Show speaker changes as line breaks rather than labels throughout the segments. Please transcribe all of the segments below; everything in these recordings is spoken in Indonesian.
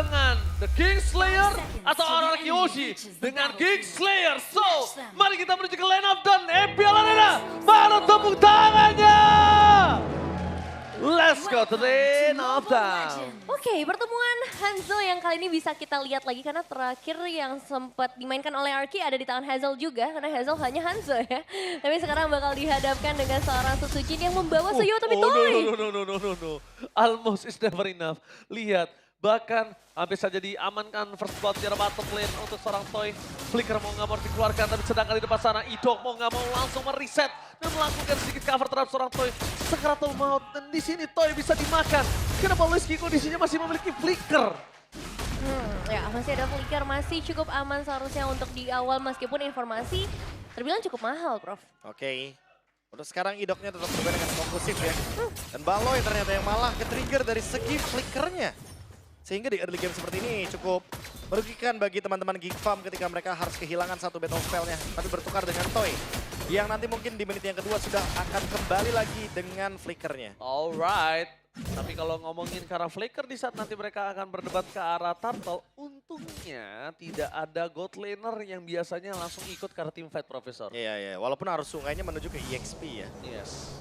dengan The Kingslayer atau RRQ Yoshi dengan Kingslayer. So, mari kita menuju ke line up dan MPL Arena. Mana tepuk tangannya? Let's go to the line of time.
Oke, pertemuan Hanzo yang kali ini bisa kita lihat lagi karena terakhir yang sempat dimainkan oleh Arki ada di tangan Hazel juga karena Hazel hanya Hanzo ya. Tapi sekarang bakal dihadapkan dengan seorang Susujin yang membawa Seiyota Mitoi.
No. Almost is never enough. Lihat, bahkan hampir saja diamankan first blood di bottom lane untuk seorang Toy. Flicker mau nggak mau dikeluarkan, tapi sedangkan di depan sana Idok mau nggak mau langsung mereset dan melakukan sedikit cover terhadap seorang Toy. Sekaratul maut, dan di sini Toy bisa dimakan. Kenapa Luiski kondisinya masih memiliki Flicker?
Ya masih ada Flicker, masih cukup aman seharusnya untuk di awal meskipun informasi terbilang cukup mahal, Prof.
Oke. Untuk sekarang Idoknya tetap bermain dengan fokusif ya. Dan Baloy ternyata yang malah ke-trigger dari segi flickernya. Sehingga di early game seperti ini cukup merugikan bagi teman-teman Geek Farm ketika mereka harus kehilangan satu battle spell-nya. Tapi bertukar dengan Toy. Yang nanti mungkin di menit yang kedua sudah akan kembali lagi dengan flickernya.
Alright. Tapi kalau ngomongin ke arah Flicker di saat nanti mereka akan berdebat ke arah Turtle, untungnya tidak ada God Laner yang biasanya langsung ikut ke arah teamfight, Profesor.
Iya. Walaupun arus sungainya menuju ke EXP ya.
Yes.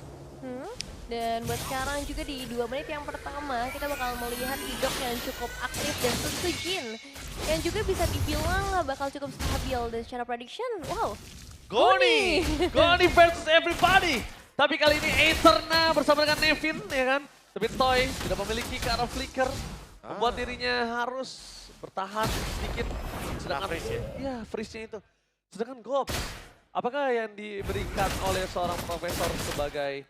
Dan buat sekarang juga di 2 menit yang pertama kita bakal melihat Idok yang cukup aktif dan Susujin yang juga bisa dibilang bakal cukup stabil dan secara prediction, wow.
Goni versus everybody. Tapi kali ini Aetherna bersama dengan Nevin ya kan. Tapi Toy tidak memiliki ke arah Flicker. Membuat dirinya harus bertahan sedikit. Sedangkan
freeze ya?
Iya, freeze-nya itu. Sedangkan Gobs, apakah yang diberikan oleh seorang profesor sebagai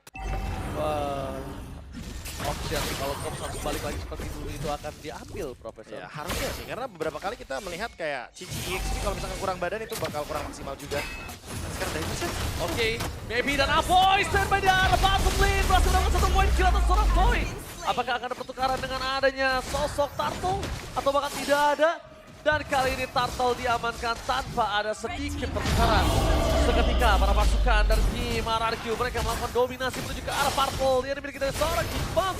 option kalau Gobs harus balik lagi seperti dulu itu akan diambil, Profesor?
Ya harusnya sih, karena beberapa kali kita melihat kayak Cici EXP kalau misalkan kurang badan itu bakal kurang maksimal juga. Nah, sekarang dari bisa.
Oke, Maybe dan Avoy standby di arah bottom lane. Berhasil dapat 1 poin kill atas seorang Toy. Apakah akan ada pertukaran dengan adanya sosok Turtle atau bahkan tidak ada? Dan kali ini Turtle diamankan tanpa ada sedikit pertukaran. Seketika para pasukan dari tim RRQ mereka melakukan dominasi menuju ke arah Purple yang dimiliki dari seorang Geek Farm.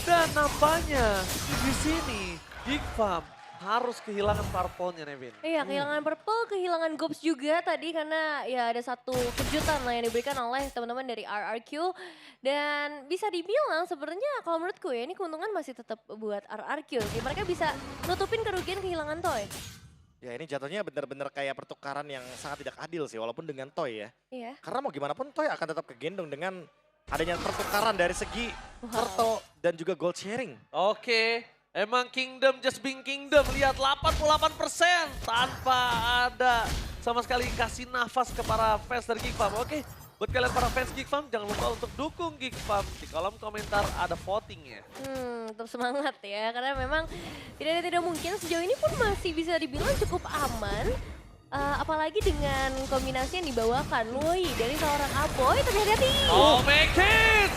Dan nampaknya di sini Geek Farm harus kehilangan Purple-nya, Nevin.
Iya, kehilangan Purple, kehilangan Gobs juga tadi karena ya ada satu kejutan lah yang diberikan oleh teman-teman dari RRQ. Dan bisa dibilang sebenarnya kalau menurutku ya ini keuntungan masih tetap buat RRQ. Jadi mereka bisa nutupin kerugian kehilangan Toy.
Ya ini jatuhnya benar-benar kayak pertukaran yang sangat tidak adil sih, walaupun dengan Toy ya.
Iya.
Karena mau gimana pun Toy akan tetap kegendong dengan adanya pertukaran dari segi Turtle dan juga gold sharing.
Oke, emang Kingdom just being Kingdom. Lihat 88% tanpa ada sama sekali kasih nafas kepada fans dari Geek Farm. Oke, buat kalian para fans Geek Farm jangan lupa untuk dukung Geek Farm. Di kolom komentar ada votingnya.
Tetap semangat ya karena memang tidak mungkin sejauh ini pun masih bisa dibilang cukup aman. Apalagi dengan kombinasi yang dibawakan. Woi, dari seorang Aboy tapi hati-hati.
Oh, make it!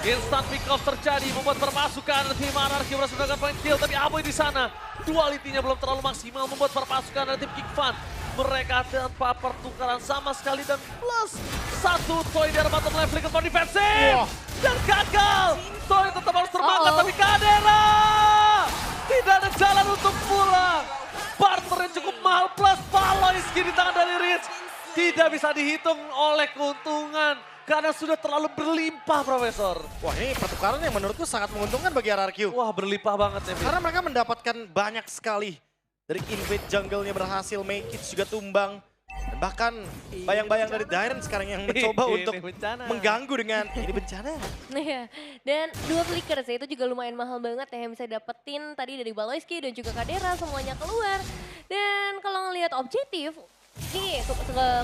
Instant pick off terjadi membuat perpasukan tim RRQ berhasil mendapatkan point kill, tapi Aboy di sana dualitinya belum terlalu maksimal membuat perpasukan dari tim Geek Farm mereka tanpa pertukaran sama sekali dan plus 1 Toy dari bottom lane flicker for defensive dan gagal. Toy tetap harus terbangkat tapi Kadera tidak ada jalan untuk pulang. Barter yang cukup mahal plus Baloy di tangan dari Rich tidak bisa dihitung oleh keuntungan. Karena sudah terlalu berlimpah, Profesor.
Wah ini pertukaran yang menurutku sangat menguntungkan bagi RRQ.
Wah berlimpah banget ya.
Karena mereka mendapatkan banyak sekali. Dari invade jungle-nya berhasil, make it juga tumbang. Dan bahkan bayang-bayang dari Dairen sekarang yang mencoba untuk mengganggu dengan ini bencana.
Iya, dan 2 flicker sih itu juga lumayan mahal banget ya yang bisa dapetin tadi dari Baloyski dan juga Kadera semuanya keluar. Dan kalau ngelihat objektif, ini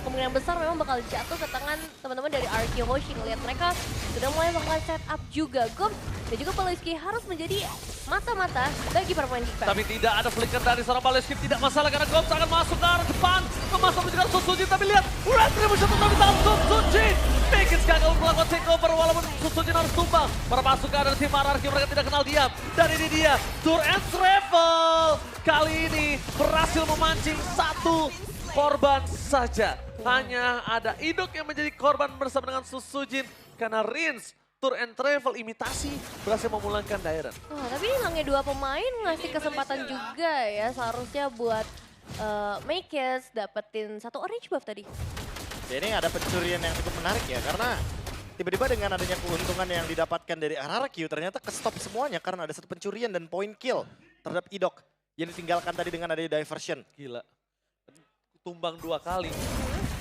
kemungkinan besar memang bakal jatuh ke tangan teman-teman dari RRQ Yoshi. Ngelihat mereka sudah mulai melakukan setup juga Gobs dan juga Baloyski harus menjadi mata-mata bagi para pemain Geek Farm.
Tapi tidak ada flicker dari seorang Baloyski, tidak masalah karena Gobs akan masuk ke arah depan. Memasang menuju ke arah Susujin, tapi lihat Retribution tetap di tangan Susujin. Biggins gagal melakukan takeover walaupun Susujin harus tumbang. Para pasukan dari tim RRQ mereka tidak kenal diam. Dan ini dia, Tour and Travel. Kali ini berhasil memancing 1 korban saja. Hanya ada Idok yang menjadi korban bersama dengan Susujin. Karena Rins Tour and Travel imitasi berhasil memulangkan Dairen.
Wah, tapi hilangnya 2 pemain ngasih kesempatan juga ya seharusnya buat Makers dapetin 1 orange buff tadi.
Ya, ini ada pencurian yang cukup menarik ya, karena tiba-tiba dengan adanya keuntungan yang didapatkan dari RRQ, ternyata ke-stop semuanya karena ada 1 pencurian dan point kill terhadap Idok yang ditinggalkan tadi dengan adanya diversion.
Gila. Tumbang 2 kali.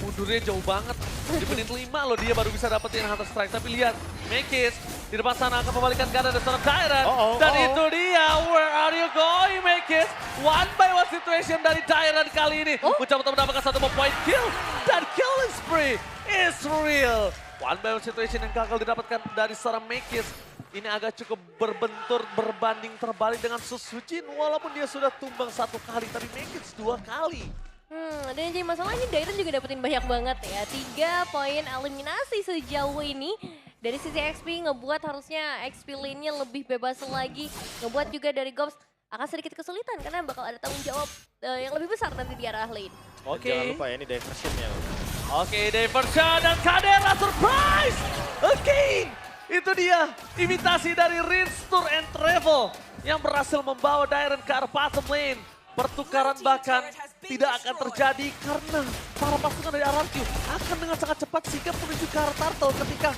Mundurnya jauh banget. Di menit 5 loh dia baru bisa dapetin Hunter Strike. Tapi lihat, Makers di depan sana akan membalikan keadaan dari seorang Dairen. Dan itu dia, where are you going Makers? 1-by-1 situation dari Dairen kali ini. Mencoba untuk mendapatkan 1 point kill. Dan killing spree is real. 1-by-1 situation yang gagal didapatkan dari seorang Makers. Ini agak cukup berbentur, berbanding terbalik dengan Susujin. Walaupun dia sudah tumbang 1 kali, tapi Makers 2 kali.
Dan jadi masalah ini Dairen juga dapetin banyak banget ya. 3 poin eliminasi sejauh ini. Dari sisi XP ngebuat harusnya XP lane-nya lebih bebas lagi. Ngebuat juga dari Gops akan sedikit kesulitan karena bakal ada tanggung jawab yang lebih besar nanti di arah lane.
Oke.
Jangan lupa ya, ini diversionnya.
Oke, diversion dan Kadera surprise! Again! Itu dia, imitasi dari Rins Tour and Travel yang berhasil membawa Dairen ke arah bottom lane. Pertukaran bahkan tidak akan terjadi karena para pasukan dari RRQ akan dengan sangat cepat sigap menuju ke arah turtle ketika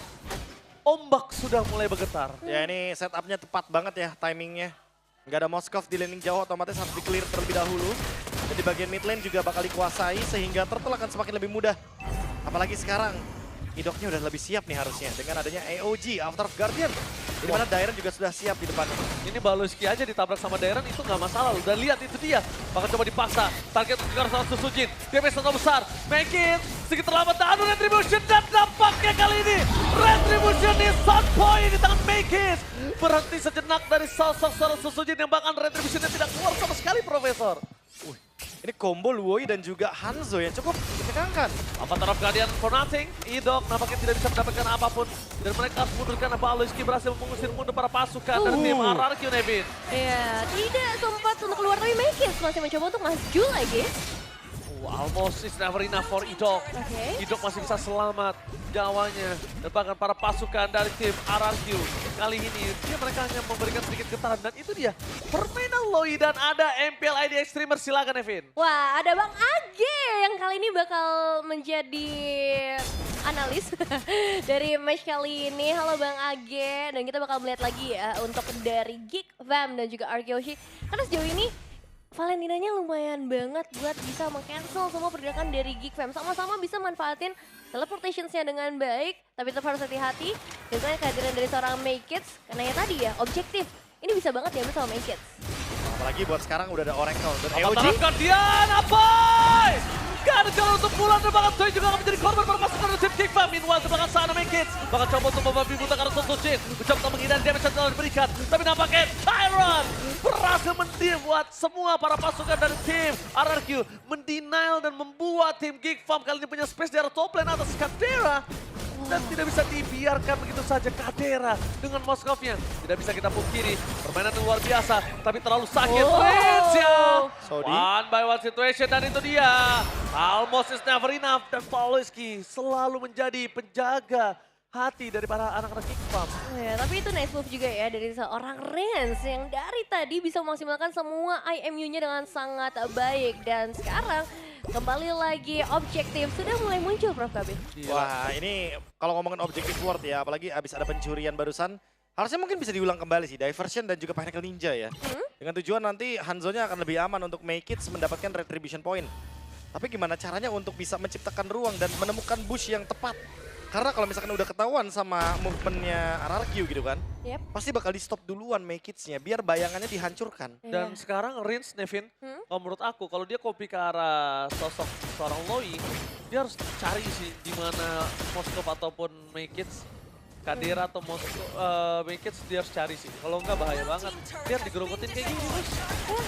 ombak sudah mulai bergetar.
Ya, ini setupnya tepat banget ya timingnya. Nggak ada Moskov di laning jauh, otomatis harus di-clear terlebih dahulu. Dan di bagian mid lane juga bakal dikuasai sehingga turtle akan semakin lebih mudah. Apalagi sekarang, Idoknya udah lebih siap nih harusnya dengan adanya AOG, After of Guardian. Di mana Dairen juga sudah siap di depannya.
Ini Baloski aja ditabrak sama Dairen itu nggak masalah loh. Dan lihat itu dia, bakal coba dipaksa. Target untuk ke arah Susujin, DPS sangat besar. Make it, sedikit terlambat, adu Retribution dan dampaknya kali ini. Retribution di sound point di tangan Make it. Berhenti sejenak dari sosok seorang Susujin yang bahkan Retributionnya tidak keluar sama sekali, Profesor.
Ini combo Luoi dan juga Hanzo yang cukup mencekangkan.
Avatar of Guardian for nothing. Idok nampaknya tidak bisa mendapatkan apapun. Dan mereka harus mundur karena Baloski berhasil mengusir mundur para pasukan dari tim RRQ, Nevin.
Iya, tidak sempat untuk keluar tapi Makers masih mencoba untuk maju lagi.
Almost is never enough for Idok. Idok masih bisa selamat jawanya. Dan bahkan para pasukan dari tim RRQ. Kali ini dia mereka hanya memberikan sedikit getaran. Dan itu dia, permainan Loi dan ada MPL ID Extremer. Silakan Nevin.
Wah, ada Bang Age yang kali ini bakal menjadi analis dari match kali ini. Halo Bang Age. Dan kita bakal melihat lagi ya untuk dari Geek Fam dan juga Arkeoshi. Karena sejauh ini Valentinanya lumayan banget buat bisa meng-cancel semua pergerakan dari Geek Fam. Sama-sama bisa manfaatin teleportationsnya dengan baik, tapi tetap harus hati-hati dengan kehadiran dari seorang Makers. Karena ya tadi ya, objektif. Ini bisa banget diambil sama Makers.
Apalagi buat sekarang udah ada Oracle dan
Avatar
AOG.
of Guardian, apa? Gagal untuk pulang dan bahkan Zoe juga akan menjadi korban permasukan dari tim Geek Fam. Meanwhile, di belakang sana Makers bakal coba untuk membabi buta karena Susujin. Mencoba untuk menghindari damage yang telah diberikan. Tapi nampaknya Tyron berhasil membuat semua para pasukan dari tim RRQ mendenial dan membuat tim Geek Fam kali ini punya space di arah top lane atas Kadera. Dan tidak bisa dibiarkan begitu saja Kadera dengan Moskovnya. Tidak bisa kita pungkiri, permainan yang luar biasa, tapi terlalu sakit. Rins ya!
Saudi.
1-by-1 situation dan itu dia. Almost is never enough dan Baloski selalu menjadi penjaga hati dari para anak-anak Geek Fam.
Ya, tapi itu nice move juga ya dari seorang Rins yang dari tadi bisa memaksimalkan semua IMU-nya dengan sangat baik. Dan sekarang kembali lagi objektif sudah mulai muncul Prof. Kabin.
Wah, ini kalau ngomongin objektif word ya, apalagi abis ada pencurian barusan, harusnya mungkin bisa diulang kembali sih, Diversion dan juga Pinnacle Ninja ya. Dengan tujuan nanti Hanzo-nya akan lebih aman untuk make it mendapatkan retribution point. Tapi gimana caranya untuk bisa menciptakan ruang dan menemukan bush yang tepat. Karena kalau misalkan udah ketahuan sama movementnya RRQ gitu kan, pasti bakal di stop duluan make it-nya biar bayangannya dihancurkan.
Dan sekarang Rins, Nevin, kalau menurut aku kalau dia copy ke arah sosok seorang Loi, dia harus cari sih di mana Moskov ataupun Make It, Kadera atau Make It dia harus cari sih. Kalau enggak bahaya banget. Dia digerogotin kayak gini, Bos.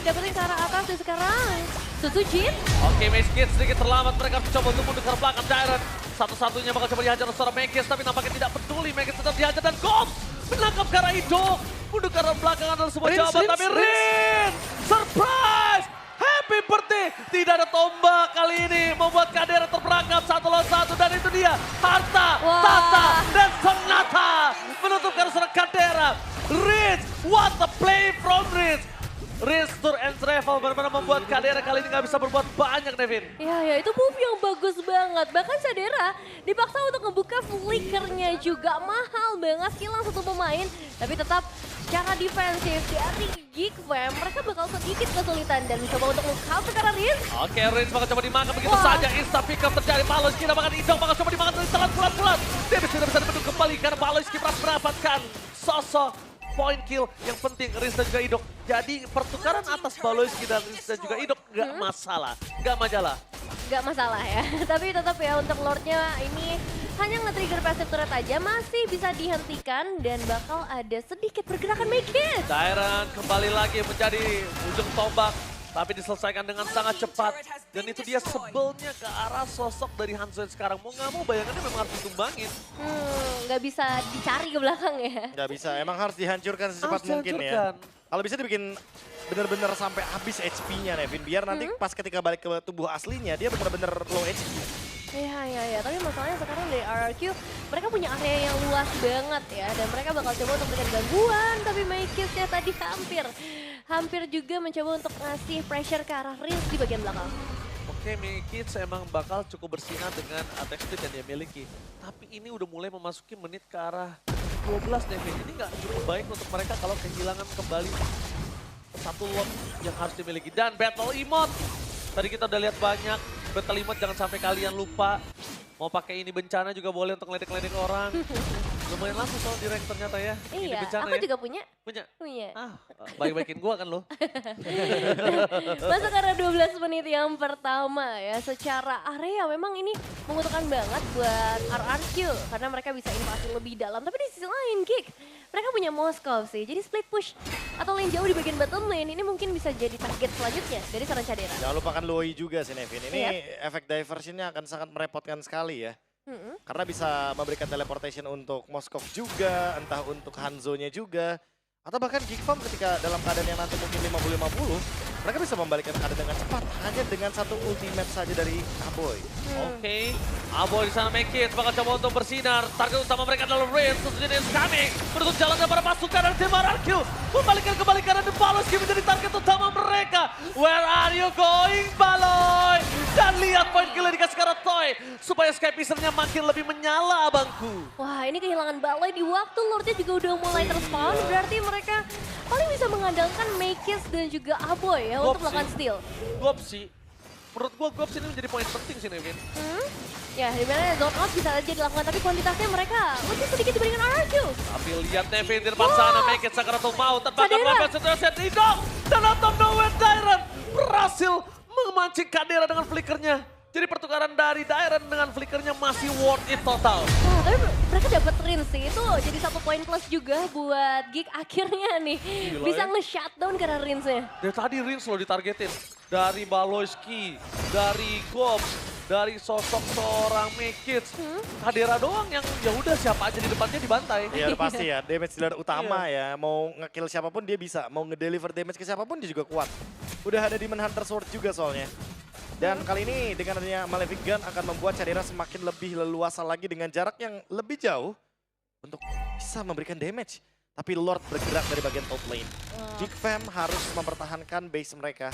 Dapetin ke arah atas dan sekarang Susujin.
Oke, Make It sedikit terlambat, mereka mencoba untuk mundur ke arah belakang Dairen. Satu-satunya bakal coba dihajar oleh seorang Make It, tapi nampaknya tidak peduli. Make It tetap dihajar dan Gops menangkap ke arah Idok. Mundur ke arah belakang adalah sebuah jawaban, tapi Rins! Surprise! Happy birthday! Tidak ada tombak kali ini, membuat Kadera terperangkap 1 lawan 1 dan itu dia harta, tata, dan sonata menutup what a play from Riz. Riz tour and travel benar-benar membuat Kadera kali ini nggak bisa berbuat banyak, Devin.
Ya itu move yang bagus banget. Bahkan Sadera dipaksa untuk ngebuka flickernya juga. Mahal banget hilang satu pemain. Tapi tetap secara defensif dari Geek Fam, mereka bakal sedikit kesulitan dan mencoba untuk meng-counter karena Riz.
Oke, Riz bakal coba dimakan begitu saja. Insta pick up terjadi. Baloyski bakal idong, bakal coba dimakan dari telan pelan-pelan. Davis tidak bisa dibendung kembali karena Baloyski berhasil mendapatkan sosok point kill. Yang penting Riz dan juga Idok. Jadi pertukaran atas Baloyski dan Riz dan juga Idok nggak masalah, nggak majalah.
Nggak masalah ya, tapi tetap ya untuk Lordnya ini hanya nge-trigger passive turret aja masih bisa dihentikan dan bakal ada sedikit pergerakan Maekis.
Dairon kembali lagi menjadi ujung tombak, tapi diselesaikan dengan sangat cepat. Dan itu dia sebelnya ke arah sosok dari Hanzo sekarang. Mau nggak mau bayangannya memang harus ditumbangin.
Nggak bisa dicari ke belakang ya.
Nggak bisa, emang harus dihancurkan secepat mungkin ya. Kalau bisa dibikin bener-bener sampai habis HP-nya Nevin, biar nanti pas ketika balik ke tubuh aslinya dia bener-bener low HP.
Iya, tapi masalahnya sekarang dari RRQ mereka punya area yang luas banget ya dan mereka bakal coba untuk memberikan gangguan, tapi Maekisnya tadi hampir juga mencoba untuk ngasih pressure ke arah Riz di bagian belakang.
Oke, Maekis emang bakal cukup bersinar dengan attack speed yang dia miliki. Tapi ini udah mulai memasuki menit ke arah 12 Devin. Ini nggak cukup baik untuk mereka kalau kehilangan kembali satu lot yang harus dimiliki. Dan battle emote, tadi kita udah lihat banyak. Battle emote jangan sampai kalian lupa. Mau pakai ini bencana juga boleh untuk ngeledek-ledek orang. Lumayan langsung soal di rank ternyata ya. Ini
Iya,
bencana
aku
ya.
juga punya.
Punya?
Punya.
Baik-baikin gua kan lo.
Masuk karena 12 menit yang pertama ya. Secara area memang ini menguntungkan banget buat RRQ. Karena mereka bisa invasi lebih dalam. Tapi di sisi lain, Geek, mereka punya Moskov sih. Jadi split push atau lane jauh di bagian bottom lane ini mungkin bisa jadi target selanjutnya dari seorang Cadera.
Jangan lupakan Loi juga sih Nevin. Ini efek diversionnya akan sangat merepotkan sekali ya. Karena bisa memberikan teleportation untuk Moskov juga, entah untuk Hanzo-nya juga. Atau bahkan Geek Farm ketika dalam keadaan yang nanti mungkin 50-50, mereka bisa membalikkan keadaan dengan cepat. Hanya dengan satu ultimate saja dari Aboy.
Oke, Aboy di sana Maekis bakal coba untuk bersinar. Target utama mereka adalah Riz, tentunya is coming. Menutup jalan para pasukan dari tim RRQ. Membalikkan kembali karena Baloyski menjadi target utama mereka. Where are you going, Baloy? Dan lihat point kill yang dikasih karena Toy. Supaya Skypicernya makin lebih menyala, abangku.
Wah, ini kehilangan Baloy di waktu Lordnya juga udah mulai terspawn. Berarti mereka paling bisa mengandalkan Maekis dan juga Aboy ya untuk melakukan steal.
Gopsi, menurut gua Gopsi ini menjadi poin penting sih Nevin.
Ya, dimana zone out bisa aja dilakukan, tapi kuantitasnya mereka lebih sedikit dibandingkan RRQ.
Tapi lihat Nevin di depan sana, Maekis Sakaratul mau terbakar weapon situasi Idong. Dan out of nowhere Dairon berhasil memancing Kadera dengan flickernya. Jadi pertukaran dari Dairon dengan flickernya masih worth it total.
Wah, tapi mereka dapat Rinse sih, itu jadi 1 poin plus juga buat Geek akhirnya nih.
Gila
bisa
ya.
nge-shutdown karena Rinse-nya.
Dari tadi Rins loh ditargetin. Dari Baloyski, dari Gops, dari sosok seorang Maekis. Kadera doang yang ya udah siapa aja di depannya dibantai.
Iya pasti ya, damage dealer utama ya. Mau nge-kill siapapun dia bisa, mau nge-deliver damage ke siapapun dia juga kuat. Udah ada Demon Hunter Sword juga soalnya. Dan kali ini dengan adanya Malefic Gun akan membuat Cadera semakin lebih leluasa lagi dengan jarak yang lebih jauh untuk bisa memberikan damage. Tapi Lord bergerak dari bagian top lane. Geek Fam harus mempertahankan base mereka.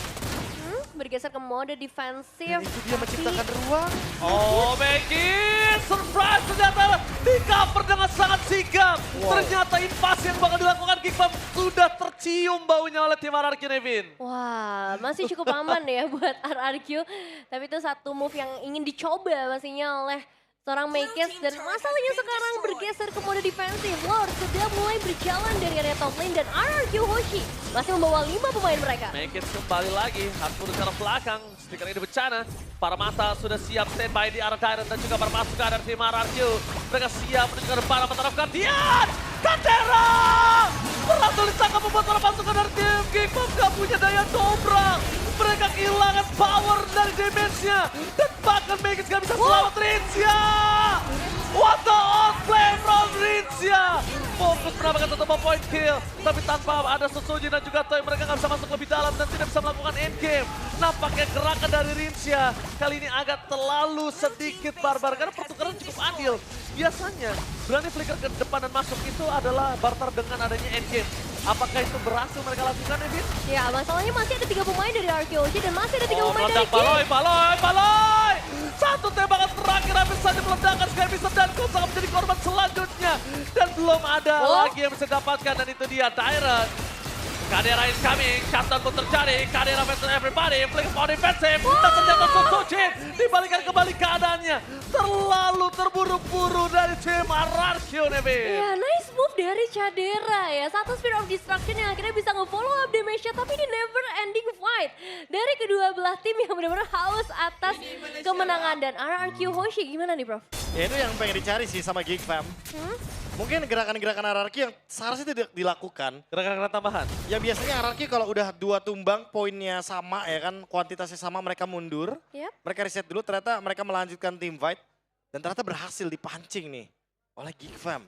Bergeser ke mode defensif.
Dan itu dia menciptakan ruang.
Oh Maekis, surprise ternyata di cover dengan sangat sigap. Ternyata invasi yang bakal dilakukan Geek Fam sudah tercium baunya oleh tim RRQ Nevin.
Wah, masih cukup aman ya buat RRQ. Tapi itu satu move yang ingin dicoba pastinya oleh seorang Maekis. Dan masalahnya sekarang bergeser ke mode defensif. Lord sudah mulai berjalan dari area top lane dan RRQ Hoshi masih membawa 5 pemain mereka.
Maekis kembali lagi, harus mundur ke arah belakang. Stiker ini bencana. Para mata sudah siap standby di arah Dairon dan juga para pasukan dari tim RRQ. Mereka siap menuju ke depan mentaraf Guardian. Kadera! Berhasil ditangkap membuat para pasukan dari tim Geek Farm gak punya daya dobrak. Mereka kehilangan power dari damage-nya. Dan bahkan Maekis gak bisa selamat Rinsya. What the outplay from Rinsya. Fokus mendapatkan satu point kill. Tapi tanpa ada Setsuji dan juga Toy, mereka gak bisa masuk lebih dalam dan tidak bisa melakukan endgame. Nampaknya gerakan dari Rinsya kali ini agak terlalu sedikit barbar. Karena pertukaran cukup adil. Biasanya berani flicker ke depan dan masuk itu adalah barter dengan adanya endgame. Apakah itu berhasil mereka lakukan, Evin?
Ya, masalahnya masih ada 3 pemain dari RQG dan masih ada 3 pemain dari
meledak
Gig.
Baloi! Satu tembakan terakhir habis saja meledakan Skymister dan Colt akan menjadi korban selanjutnya. Dan belum ada lagi yang bisa didapatkan dan itu dia Tyrant. Kadera is coming, shutdown pun terjadi, Kadera versus everybody, flick on defensive, dan ternyata Susujin dibalikan kembali keadaannya. Terlalu terburu-buru dari tim RRQ, Nevin.
Ya, nice move dari Cadera ya. Satu Spear of Destruction yang akhirnya bisa nge-follow up damage-nya, tapi ini never ending fight. Dari kedua belah tim yang benar-benar haus atas kemenangan. Dan RRQ Hoshi gimana nih, Prof?
Ya itu yang pengen dicari sih sama Geek Fam. Mungkin gerakan-gerakan RRQ yang seharusnya tidak dilakukan.
Gerakan-gerakan tambahan.
Ya biasanya RRQ kalau udah 2 tumbang poinnya sama ya kan, kuantitasnya sama mereka mundur.
Yep.
Mereka reset dulu, ternyata mereka melanjutkan team fight. Dan ternyata berhasil dipancing nih oleh Geek Fam.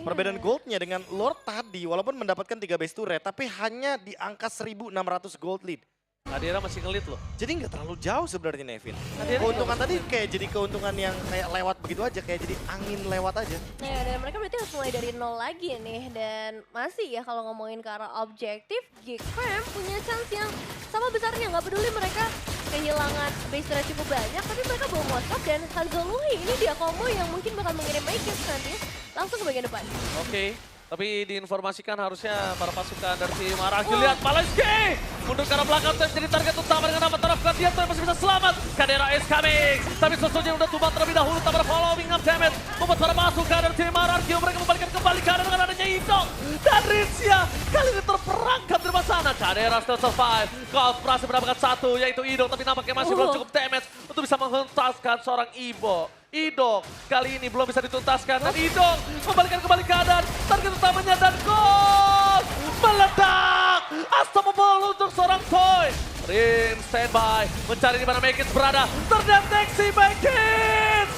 Perbedaan goldnya dengan Lord tadi walaupun mendapatkan 3 base turret tapi hanya di angka 1.600 gold lead.
Kadera masih ngelit loh.
Jadi nggak terlalu jauh sebenarnya Nevin.
Kadera
Keuntungan tadi kayak jadi keuntungan yang kayak lewat begitu aja, kayak jadi angin lewat aja.
Ya, dan mereka berarti harus mulai dari nol lagi nih. Dan masih ya kalau ngomongin ke arah objektif, Geek Fam punya chance yang sama besarnya. Nggak peduli mereka kehilangan base turret cukup banyak, tapi mereka bawa Moskop dan Hanzoluhi. Ini dia combo yang mungkin bakal mengirim Makers nanti langsung ke bagian depan.
Oke. Tapi diinformasikan harusnya para pasukan dari tim RRQ. Lihat Paleski! Mundur ke arah belakang, Tess jadi target utama dengan nama taraf Guardian. Tapi masih bisa selamat. Kadera is coming. Tapi Susujin udah tumbang terlebih dahulu. Tak following up damage. Membuat para pasukan dari tim RRQ. Mereka membalikan kembali Kadera dengan adanya Idok. Dan Rizia kali ini terperangkap di depan sana. Kadera still survive. Colt berhasil mendapatkan satu yaitu Idok. Tapi nampaknya masih belum cukup damage untuk bisa menghentaskan seorang Ibo. Idok kali ini belum bisa dituntaskan dan Idok membalikan kembali keadaan. Target utamanya dan gol meledak. Unstoppable untuk seorang Toy. Rim standby mencari di mana Makins berada. Terdeteksi Makins.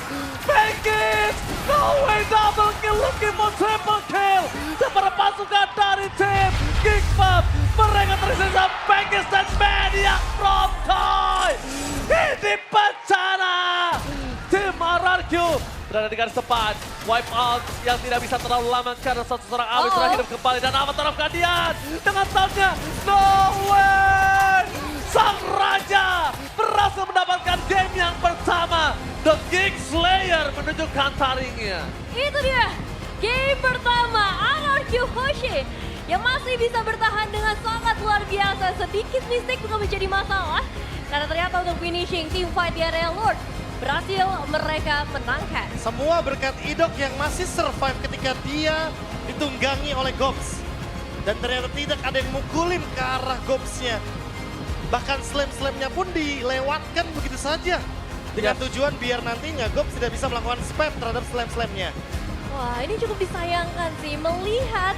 No way, double kill, looking for triple kill. Dan para pasukan dari tim Geek Fam mereka tersisa Makins dan Maniac from Toy. Ini bencana. Tim RRQ berada di garis depan. Wipe out yang tidak bisa terlalu lama karena satu seorang Awi sudah hidup kembali. Dan Avatar of Guardian dengan soundnya no way. Sang Raja berhasil mendapatkan game yang pertama. The Geek Slayer menunjukkan taringnya.
Itu dia, game pertama RRQ Hoshi yang masih bisa bertahan dengan sangat luar biasa. Sedikit mistake bukan menjadi masalah. Karena ternyata untuk finishing team fight di area Lord berhasil mereka menangkan.
Semua berkat Idok yang masih survive ketika dia ditunggangi oleh Gobs. Dan ternyata tidak ada yang mukulin ke arah Gobsnya. Bahkan slam-slamnya pun dilewatkan begitu saja. Dengan tujuan biar nantinya Gobs tidak bisa melakukan spam terhadap slam-slamnya.
Wah, ini cukup disayangkan sih melihat